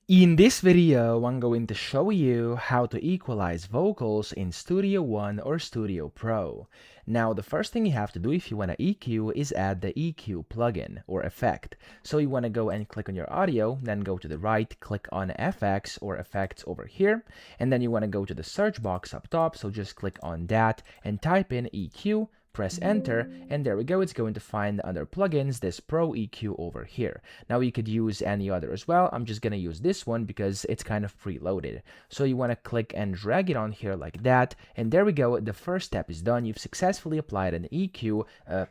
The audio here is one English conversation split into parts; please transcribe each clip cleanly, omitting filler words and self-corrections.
In this video, I'm going to show you how to equalize vocals in Studio One or Studio Pro. Now, the first thing you have to do if you want to EQ is add the EQ plugin or effect. So you want to go and click on your audio, then go to the right, click on FX or effects over here, and then you want to go to the search box up top, so just click on that and type in EQ. Press enter, and there we go. It's going to find under plugins this Pro EQ over here. Now you could use any other as well. I'm just gonna use this one because it's kind of preloaded. So you want to click and drag it on here like that, and there we go. The first step is done. You've successfully applied an EQ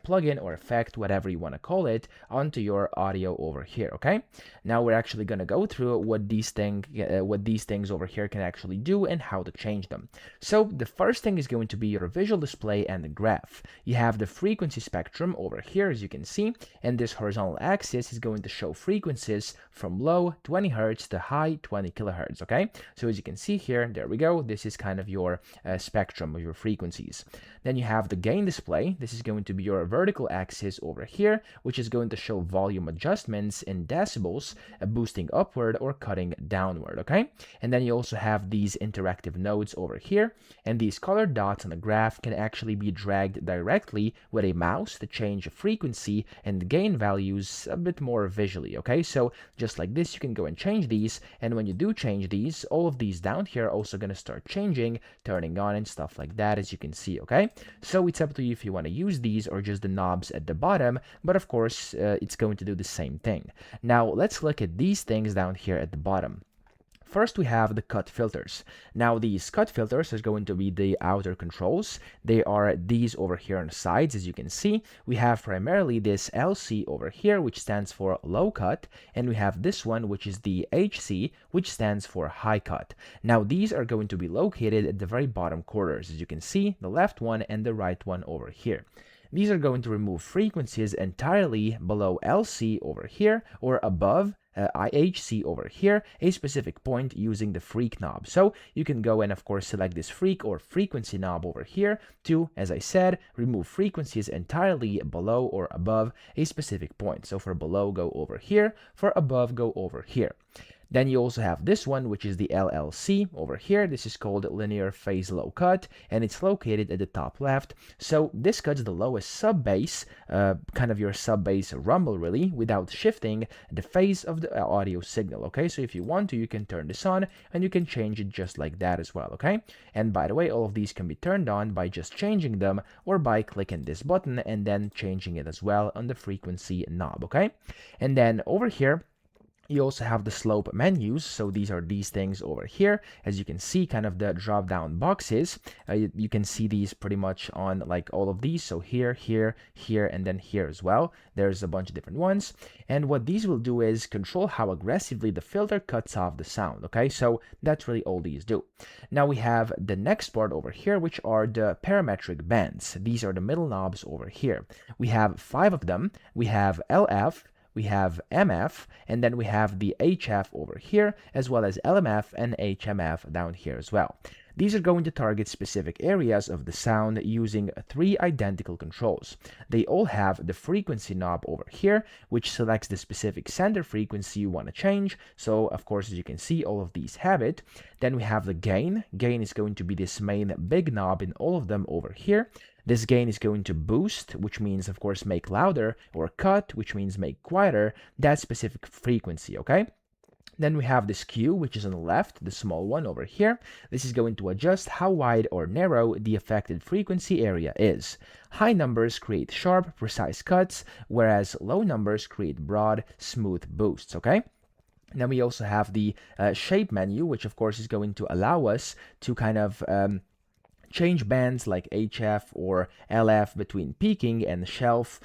plugin or effect, whatever you want to call it, onto your audio over here. Okay. Now we're actually gonna go through what these things over here can actually do and how to change them. So the first thing is going to be your visual display and the graph. You have the frequency spectrum over here, as you can see, and this horizontal axis is going to show frequencies from low 20 Hz to high 20 kilohertz, okay? So as you can see here, there we go. This is kind of your spectrum of your frequencies. Then you have the gain display. This is going to be your vertical axis over here, which is going to show volume adjustments in decibels, boosting upward or cutting downward, okay? And then you also have these interactive nodes over here, and these colored dots on the graph can actually be dragged directly with a mouse to change the frequency and gain values a bit more visually, okay? So just like this, you can go and change these, and when you do change these, all of these down here are also going to start changing, turning on and stuff like that, as you can see, okay? So it's up to you if you want to use these or just the knobs at the bottom, but of course, it's going to do the same thing. Now, let's look at these things down here at the bottom. First, we have the cut filters. Now, these cut filters are going to be the outer controls. They are these over here on the sides, as you can see. We have primarily this LC over here, which stands for low cut, and we have this one, which is the HC, which stands for high cut. Now, these are going to be located at the very bottom corners, as you can see, the left one and the right one over here. These are going to remove frequencies entirely below LC over here or above IHC over here, a specific point using the freak knob. So you can go and of course select this freak or frequency knob over here to, as I said, remove frequencies entirely below or above a specific point. So for below, go over here. For above, go over here. Then you also have this one, which is the LLC over here. This is called linear phase low cut, and it's located at the top left. So this cuts the lowest sub bass, kind of your sub bass rumble really, without shifting the phase of the audio signal. Okay, so if you want to, you can turn this on and you can change it just like that as well. Okay, and by the way, all of these can be turned on by just changing them or by clicking this button and then changing it as well on the frequency knob. Okay, and then over here, you also have the slope menus. So these are these things over here. As you can see, kind of the drop down boxes. You can see these pretty much on like all of these. So here, here, here, and then here as well. There's a bunch of different ones. And what these will do is control how aggressively the filter cuts off the sound. Okay, so that's really all these do. Now we have the next part over here, which are the parametric bands. These are the middle knobs over here. We have 5 of them. We have LF, we have MF, and then we have the HF over here, as well as LMF and HMF down here as well. These are going to target specific areas of the sound using 3 identical controls. They all have the frequency knob over here, which selects the specific center frequency you want to change. So, of course, as you can see, all of these have it. Then we have the gain. Gain is going to be this main big knob in all of them over here. This gain is going to boost, which means, of course, make louder, or cut, which means make quieter, that specific frequency, okay? Then we have this Q, which is on the left, the small one over here. This is going to adjust how wide or narrow the affected frequency area is. High numbers create sharp, precise cuts, whereas low numbers create broad, smooth boosts, okay? Then we also have the shape menu, which of course is going to allow us to kind of change bands like HF or LF between peaking and shelf,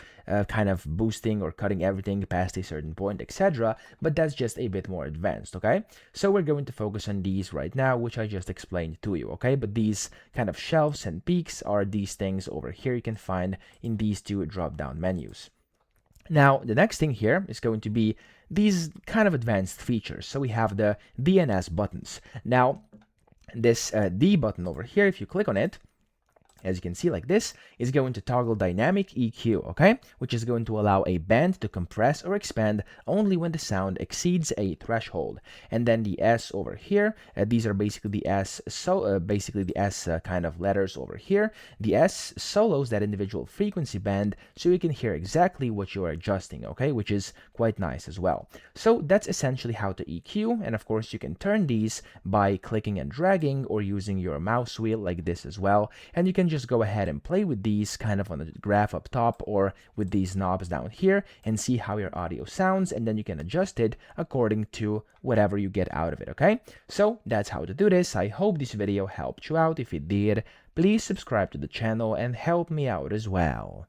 kind of boosting or cutting everything past a certain point, etc. But that's just a bit more advanced, okay? So we're going to focus on these right now, which I just explained to you, okay? But these kind of shelves and peaks are these things over here you can find in these 2 drop-down menus. Now, the next thing here is going to be these kind of advanced features. So we have the DNS buttons. Now, this D button over here, if you click on it, as you can see like this, is going to toggle dynamic EQ, okay? Which is going to allow a band to compress or expand only when the sound exceeds a threshold. And then the S over here, these are basically the S, basically the S kind of letters over here. The S solos that individual frequency band so you can hear exactly what you're adjusting, okay? Which is quite nice as well. So that's essentially how to EQ, and of course you can turn these by clicking and dragging or using your mouse wheel like this as well, and you can just go ahead and play with these kind of on the graph up top or with these knobs down here and see how your audio sounds, and then you can adjust it according to whatever you get out of it, okay? So that's how to do this. I hope this video helped you out. If it did, please subscribe to the channel and help me out as well.